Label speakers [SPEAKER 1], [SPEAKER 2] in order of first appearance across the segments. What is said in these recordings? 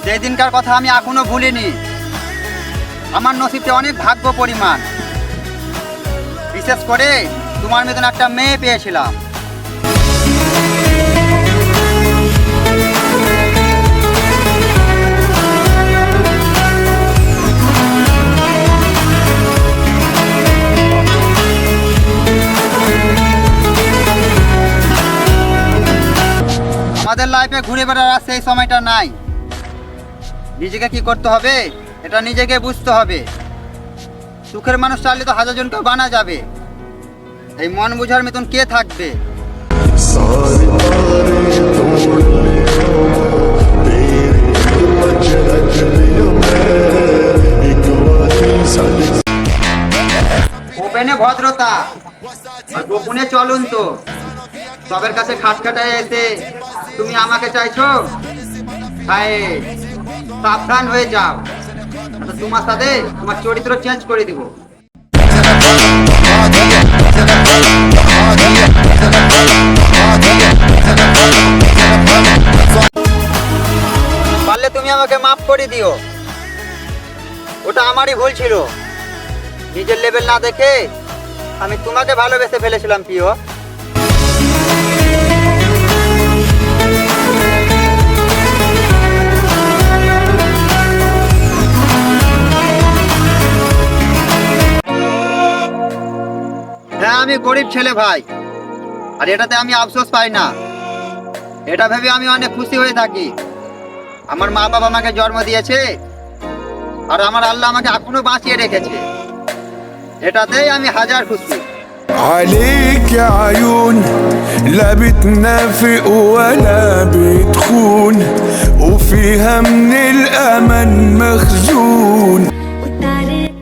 [SPEAKER 1] সেই দিনকার কথা আমি এখনো ভুলিনি। আমার নসিবে অনেক ভাগ্য পরিমাণ, বিশেষ করে তোমার মতন একটা মেয়ে পেয়েছিলাম। আমাদের লাইফে ঘুরে বেড়ার সেই সময়টা নাই। নিজেকে কি করতে হবে এটা নিজেকে বুঝতে হবে। সুখের মানুষ চাইলে তো হাজার জনকে বানা যাবে, এই মন বুঝার মতন কে থাকবে? ওপেনে ভদ্রতা আর গোপনে চলুন, তো সবের কাছে খাটখাটায় এসে তুমি আমাকে চাইছো? হায়, সাবধান হয়ে যাও, তোমার সাথে তোমার চরিত্র চেঞ্জ করে দিব। পারলে তুমি আমাকে মাফ করে দিও, ওটা আমারই ভুল ছিল। নিজের লেভেল না দেখে আমি তোমাকে ভালোবেসে ফেলেছিলাম প্রিয়। হ্যাঁ, আমি গরিব ছেলে ভাই, আর এটাতে আমি আফসোস পাই না। এটা ভেবে আমি অনেক খুশি হয়ে থাকি। আমার মা বাবা আমাকে জন্ম দিয়েছে, আর আমার আল্লাহ আমাকে এখনো বাঁচিয়ে রেখেছে, এটাতেই আমি হাজার খুশি।
[SPEAKER 2] عليك يا عيون لا بتنافق ولا بتخون وفيها من الأمل مخزون।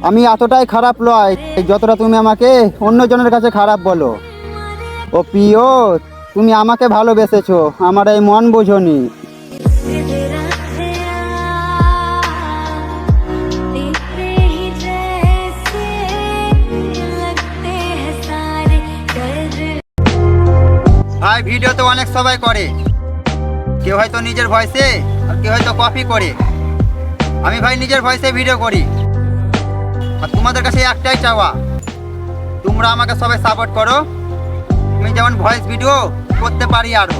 [SPEAKER 1] আমি এতটাই খারাপ নয় যতটা তুমি আমাকে অন্যজনের কাছে খারাপ বলো। ও প্রিয়, তুমি আমাকে ভালোবেসেছো, আমার এই মন বোঝনি। ভাই, ভিডিও তো অনেক সবাই করে, কেউ হয়তো নিজের ভয়েসে আর কেউ হয়তো কপি করে। আমি ভাই নিজের ভয়েসে ভিডিও করি, আর তোমাদের কাছে একটাই চাওয়া, তোমরা আমাকে সবাই সাপোর্ট করো, আমি যেমন ভয়েস ভিডিও করতে পারি আরো।